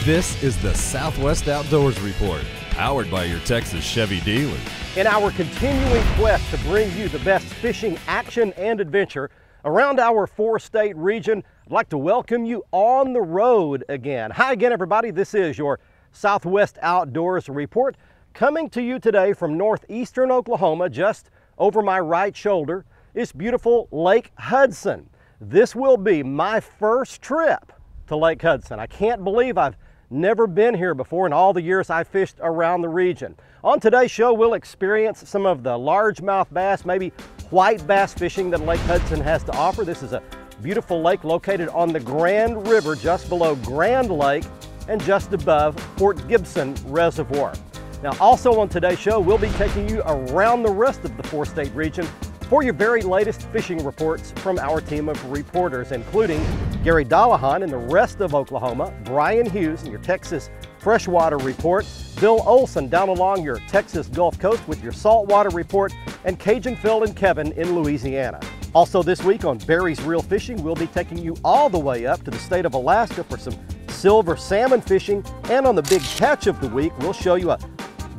This is the Southwest Outdoors Report, powered by your Texas Chevy dealer. In our continuing quest to bring you the best fishing action and adventure around our four-state region, I'd like to welcome you on the road again. Hi again, everybody. This is your Southwest Outdoors Report, coming to you today from northeastern Oklahoma. Just over my right shoulder is beautiful Lake Hudson. This will be my first trip to Lake Hudson. I can't believe I've never been here before in all the years I fished around the region. On today's show, we'll experience some of the largemouth bass, maybe white bass fishing that Lake Hudson has to offer. This is a beautiful lake located on the Grand River, just below Grand Lake and just above Fort Gibson Reservoir. Now, also on today's show, we'll be taking you around the rest of the four-state region for your very latest fishing reports from our team of reporters, including Gary Dallahan in the rest of Oklahoma, Brian Hughes in your Texas freshwater report, Bill Olson down along your Texas Gulf Coast with your saltwater report, and Cajun Phil and Kevin in Louisiana. Also this week on Barry's Reel Fishing, we'll be taking you all the way up to the state of Alaska for some silver salmon fishing, and on the big catch of the week, we'll show you a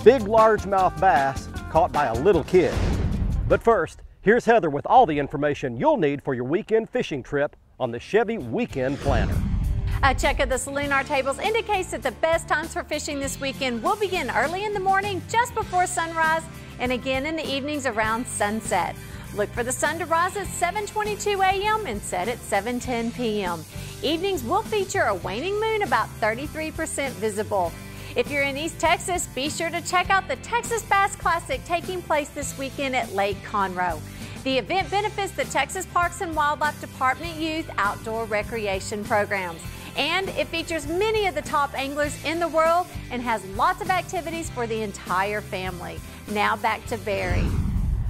big largemouth bass caught by a little kid. But first, here's Heather with all the information you'll need for your weekend fishing trip on the Chevy Weekend Planner. A check of the Salinar tables indicates that the best times for fishing this weekend will begin early in the morning, just before sunrise, and again in the evenings around sunset. Look for the sun to rise at 7:22 a.m. and set at 7:10 p.m. Evenings will feature a waning moon, about 33% visible. If you're in East Texas, be sure to check out the Texas Bass Classic taking place this weekend at Lake Conroe. The event benefits the Texas Parks and Wildlife Department Youth Outdoor Recreation Programs. And it features many of the top anglers in the world and has lots of activities for the entire family. Now back to Barry.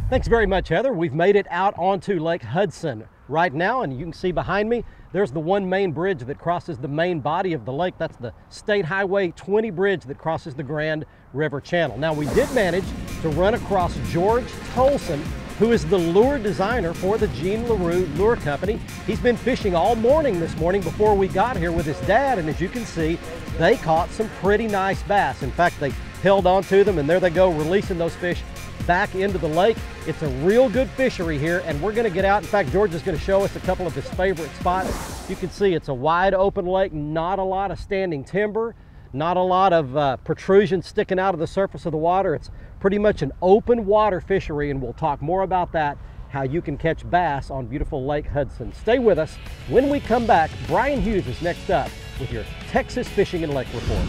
Thanks very much, Heather. We've made it out onto Lake Hudson right now, and you can see behind me, there's the one main bridge that crosses the main body of the lake. That's the State Highway 20 bridge that crosses the Grand River Channel. Now, we did manage to run across George Tolson, who is the lure designer for the Jean LaRue Lure Company. He's been fishing all morning this morning before we got here with his dad, and as you can see, they caught some pretty nice bass. In fact, they held on to them, and there they go, releasing those fish back into the lake. It's a real good fishery here, and we're gonna get out. In fact, George is gonna show us a couple of his favorite spots. You can see it's a wide open lake, not a lot of standing timber, not a lot of protrusion sticking out of the surface of the water. It's pretty much an open water fishery, and we'll talk more about that, how you can catch bass on beautiful Lake Hudson. Stay with us. When we come back, Brian Hughes is next up with your Texas Fishing and Lake Report.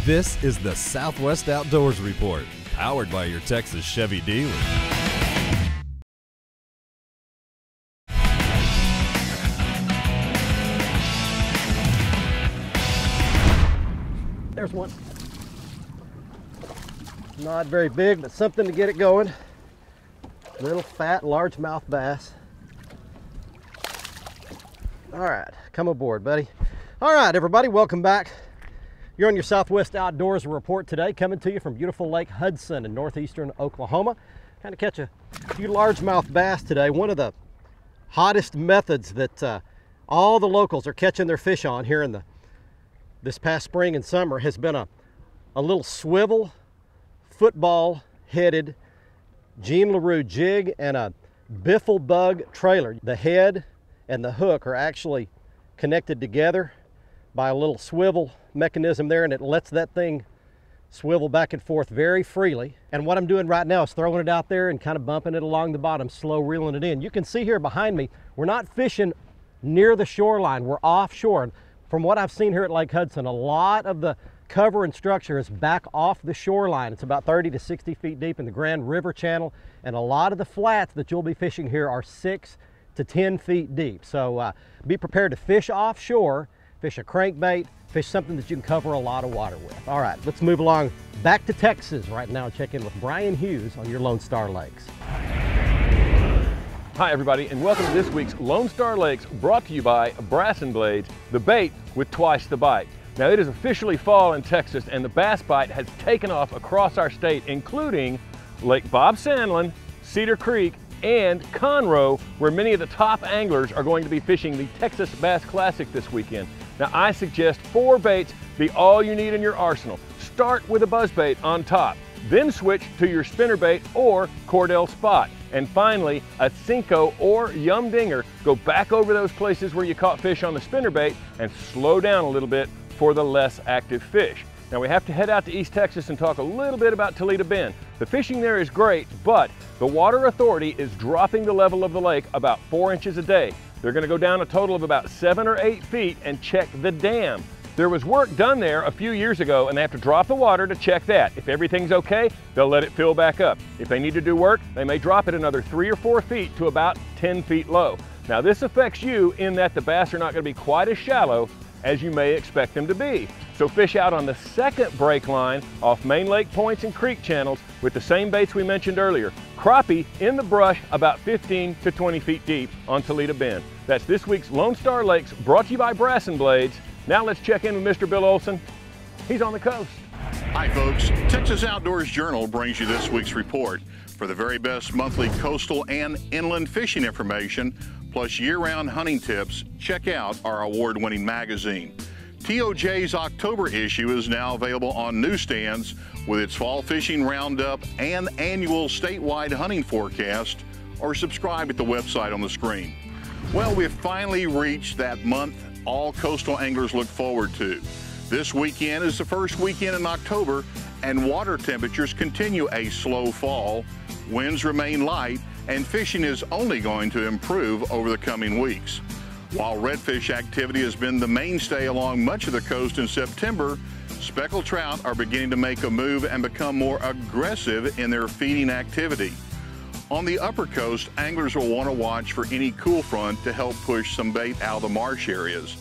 This is the Southwest Outdoors Report, powered by your Texas Chevy dealer. There's one. Not very big, but something to get it going. Little fat largemouth bass. All right, come aboard, buddy. All right, everybody, welcome back. You're on your Southwest Outdoors Report today, coming to you from beautiful Lake Hudson in northeastern Oklahoma. Kind of catch a few largemouth bass today. One of the hottest methods that all the locals are catching their fish on here in this past spring and summer has been a little swivel football headed Jean LaRue jig and a biffle bug trailer. The head and the hook are actually connected together by a little swivel mechanism there, and it lets that thing swivel back and forth very freely. And what I'm doing right now is throwing it out there and kind of bumping it along the bottom, slow reeling it in. You can see here behind me, we're not fishing near the shoreline, we're offshore. And from what I've seen here at Lake Hudson, a lot of the cover and structure is back off the shoreline. It's about 30 to 60 feet deep in the Grand River Channel, and a lot of the flats that you'll be fishing here are 6 to 10 feet deep. So be prepared to fish offshore, fish a crankbait, fish something that you can cover a lot of water with. All right, let's move along back to Texas right now and check in with Brian Hughes on your Lone Star Lakes. Hi everybody, and welcome to this week's Lone Star Lakes, brought to you by Brass and Blades, the bait with twice the bite. Now, it is officially fall in Texas, and the bass bite has taken off across our state, including Lake Bob Sandlin, Cedar Creek, and Conroe, where many of the top anglers are going to be fishing the Texas Bass Classic this weekend. Now, I suggest 4 baits be all you need in your arsenal. Start with a buzzbait on top, then switch to your spinnerbait or Cordell Spot. And finally, a Cinco or Yum Dinger. Go back over those places where you caught fish on the spinnerbait and slow down a little bit for the less active fish. Now we have to head out to East Texas and talk a little bit about Toledo Bend. The fishing there is great, but the Water Authority is dropping the level of the lake about 4 inches a day. They're going to go down a total of about 7 or 8 feet and check the dam. There was work done there a few years ago and they have to drop the water to check that. If everything's okay, they'll let it fill back up. If they need to do work, they may drop it another 3 or 4 feet to about 10 feet low. Now this affects you in that the bass are not going to be quite as shallow as you may expect them to be. So fish out on the second break line off main lake points and creek channels with the same baits we mentioned earlier. Crappie in the brush about 15 to 20 feet deep on Toledo Bend. That's this week's Lone Star Lakes, brought to you by Brass and Blades. Now let's check in with Mr. Bill Olson. He's on the coast. Hi folks, Texas Outdoors Journal brings you this week's report. For the very best monthly coastal and inland fishing information, plus year-round hunting tips, check out our award-winning magazine. TOJ's October issue is now available on newsstands with its fall fishing roundup and annual statewide hunting forecast, or subscribe at the website on the screen. Well, we've finally reached that month all coastal anglers look forward to. This weekend is the first weekend in October, and water temperatures continue a slow fall. Winds remain light, and fishing is only going to improve over the coming weeks. While redfish activity has been the mainstay along much of the coast in September, speckled trout are beginning to make a move and become more aggressive in their feeding activity. On the upper coast, anglers will want to watch for any cool front to help push some bait out of the marsh areas.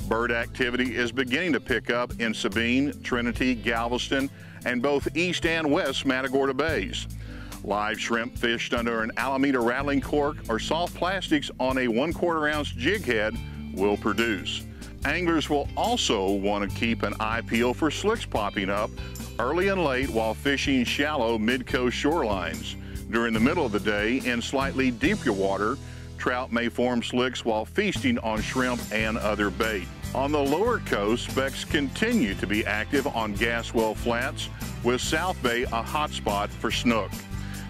Bird activity is beginning to pick up in Sabine, Trinity, Galveston, and both east and west Matagorda Bays. Live shrimp fished under an Alameda rattling cork or soft plastics on a 1/4 ounce jig head will produce. Anglers will also want to keep an eye peeled for slicks popping up early and late while fishing shallow mid-coast shorelines. During the middle of the day, in slightly deeper water, trout may form slicks while feasting on shrimp and other bait. On the lower coast, specks continue to be active on Gaswell Flats, with South Bay a hotspot for snook.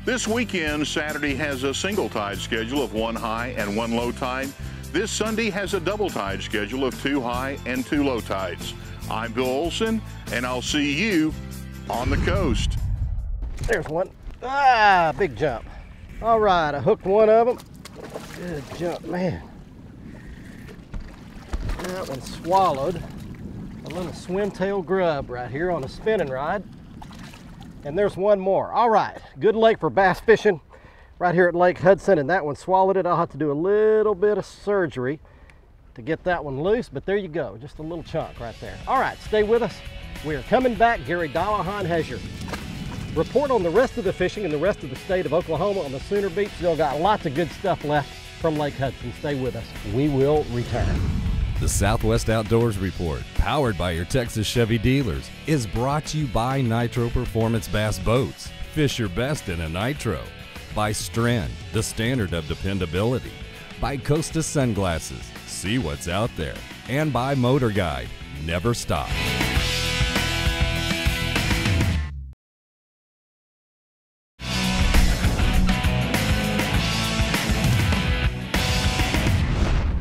This weekend, Saturday has a single tide schedule of 1 high and 1 low tide. This Sunday has a double tide schedule of 2 high and 2 low tides. I'm Bill Olson, and I'll see you on the coast. There's one. Ah, big jump. All right, I hooked one of them. Good jump, man. That one swallowed a little swimtail grub right here on a spinning rod. And there's one more. All right, good lake for bass fishing right here at Lake Hudson, and that one swallowed it. I'll have to do a little bit of surgery to get that one loose, but there you go, just a little chunk right there. All right, stay with us. We are coming back. Gary Dallahan has your report on the rest of the fishing in the rest of the state of Oklahoma on the Sooner Beach. Still got lots of good stuff left from Lake Hudson. Stay with us. We will return. The Southwest Outdoors Report, powered by your Texas Chevy dealers, is brought to you by Nitro Performance Bass Boats. Fish your best in a Nitro. By Stren, the standard of dependability. By Costa Sunglasses, see what's out there. And by Motor Guide, never stop.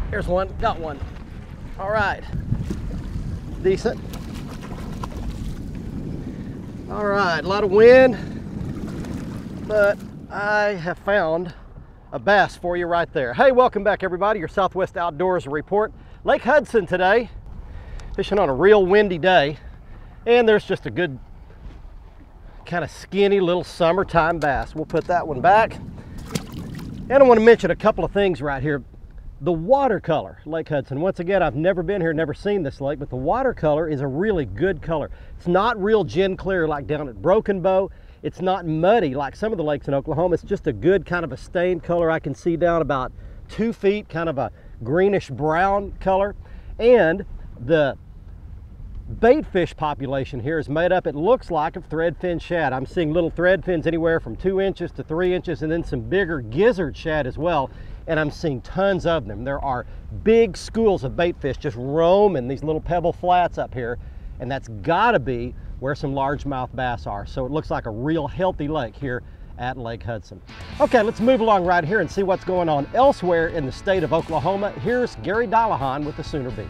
Here's one, got one. All right, decent. All right, a lot of wind, but I have found a bass for you right there. Hey, welcome back everybody, your Southwest Outdoors Report. Lake Hudson today, fishing on a real windy day, and there's just a good kind of skinny little summertime bass. We'll put that one back. And I want to mention a couple of things right here. The watercolor, Lake Hudson. Once again, I've never been here, never seen this lake, but the watercolor is a really good color. It's not real gin clear like down at Broken Bow. It's not muddy like some of the lakes in Oklahoma. It's just a good kind of a stained color. I can see down about 2 feet, kind of a greenish brown color. And the bait fish population here is made up, it looks like, of threadfin shad. I'm seeing little threadfins anywhere from 2 inches to 3 inches, and then some bigger gizzard shad as well. And I'm seeing tons of them. There are big schools of bait fish just roaming these little pebble flats up here. and that's gotta be where some largemouth bass are. So it looks like a real healthy lake here at Lake Hudson. Okay, let's move along right here and see what's going on elsewhere in the state of Oklahoma. Here's Gary Dallahan with the Sooner Beat.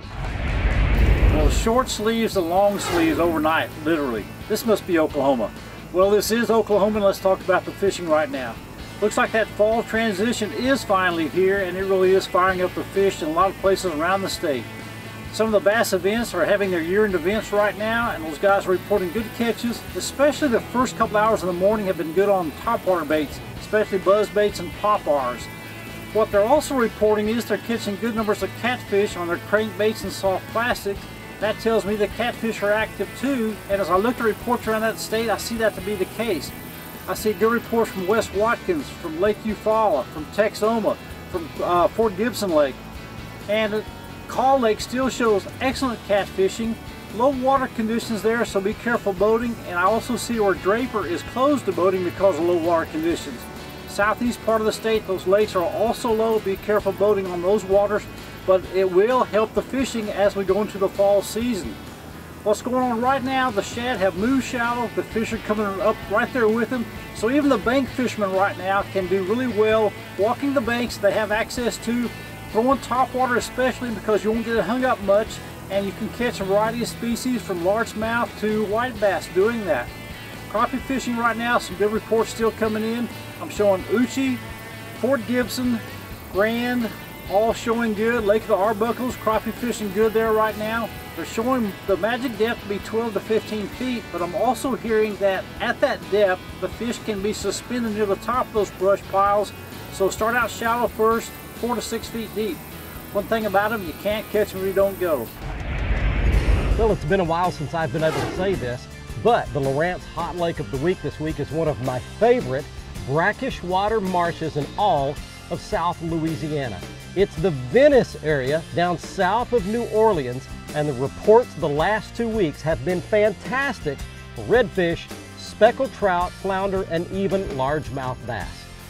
Well, short sleeves and long sleeves overnight, literally. This must be Oklahoma. Well, this is Oklahoma, and let's talk about the fishing right now. Looks like that fall transition is finally here, and it really is firing up the fish in a lot of places around the state. Some of the bass events are having their year-end events right now, and those guys are reporting good catches, especially the first couple hours of the morning have been good on topwater baits, especially buzz baits and poppars. What they're also reporting is they're catching good numbers of catfish on their crankbaits and soft plastics. That tells me the catfish are active too, and as I look at reports around that state, I see that to be the case. I see good reports from West Watkins, from Lake Eufaula, from Texoma, from Fort Gibson Lake. And Call Lake still shows excellent catfishing. Low water conditions there, so be careful boating. And I also see where Draper is closed to boating because of low water conditions. Southeast part of the state, those lakes are also low. Be careful boating on those waters, but it will help the fishing as we go into the fall season. What's going on right now, the shad have moved shallow, the fish are coming up right there with them, so even the bank fishermen right now can do really well walking the banks they have access to, throwing topwater especially because you won't get it hung up much, and you can catch a variety of species from largemouth to white bass doing that. Crappie fishing right now, some good reports still coming in. I'm showing Uchi, Fort Gibson, Grand, all showing good. Lake of the Arbuckles, crappie fishing good there right now. They're showing the magic depth to be 12 to 15 feet, but I'm also hearing that at that depth, the fish can be suspended near the top of those brush piles. So start out shallow first, 4 to 6 feet deep. One thing about them, you can't catch them if you don't go. Well, it's been a while since I've been able to say this, but the Lowrance Hot Lake of the Week this week is one of my favorite brackish water marshes in all of South Louisiana. It's the Venice area down south of New Orleans, and the reports the last 2 weeks have been fantastic for redfish, speckled trout, flounder, and even largemouth bass.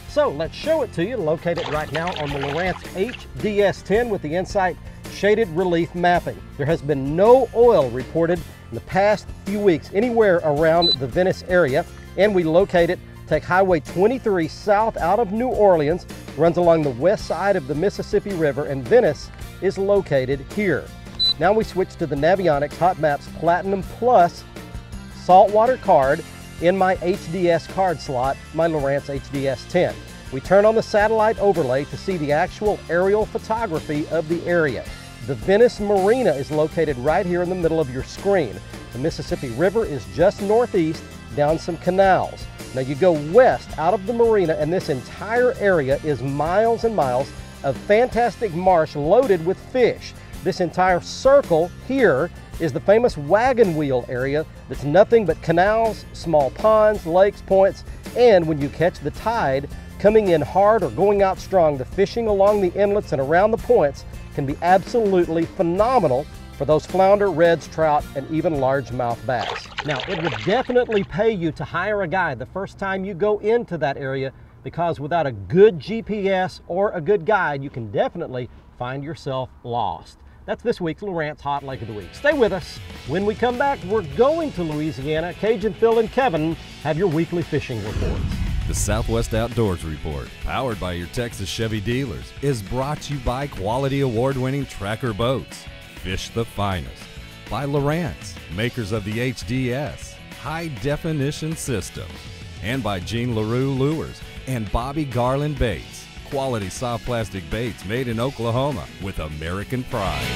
So let's show it to you, locate it right now on the Lowrance HDS-10 with the Insight Shaded Relief Mapping. There has been no oil reported in the past few weeks anywhere around the Venice area, and we locate it. Take Highway 23 south out of New Orleans, runs along the west side of the Mississippi River, and Venice is located here. Now we switch to the Navionics Hot Maps Platinum Plus saltwater card in my HDS card slot, my Lowrance HDS-10. We turn on the satellite overlay to see the actual aerial photography of the area. The Venice Marina is located right here in the middle of your screen. The Mississippi River is just northeast down some canals. Now you go west out of the marina, and this entire area is miles and miles of fantastic marsh loaded with fish. This entire circle here is the famous wagon wheel area that's nothing but canals, small ponds, lakes, points, and when you catch the tide coming in hard or going out strong, the fishing along the inlets and around the points can be absolutely phenomenal for those flounder, reds, trout, and even largemouth bass. Now, it would definitely pay you to hire a guide the first time you go into that area, because without a good GPS or a good guide, you can definitely find yourself lost. That's this week's Lowrance Hot Lake of the Week. Stay with us. When we come back, we're going to Louisiana. Cajun Phil and Kevin have your weekly fishing reports. The Southwest Outdoors Report, powered by your Texas Chevy dealers, is brought to you by quality award-winning Tracker boats. Fish the finest. By Lowrance, makers of the HDS, High Definition System. And by Jean LaRue Lures and Bobby Garland Baits, quality soft plastic baits made in Oklahoma with American pride.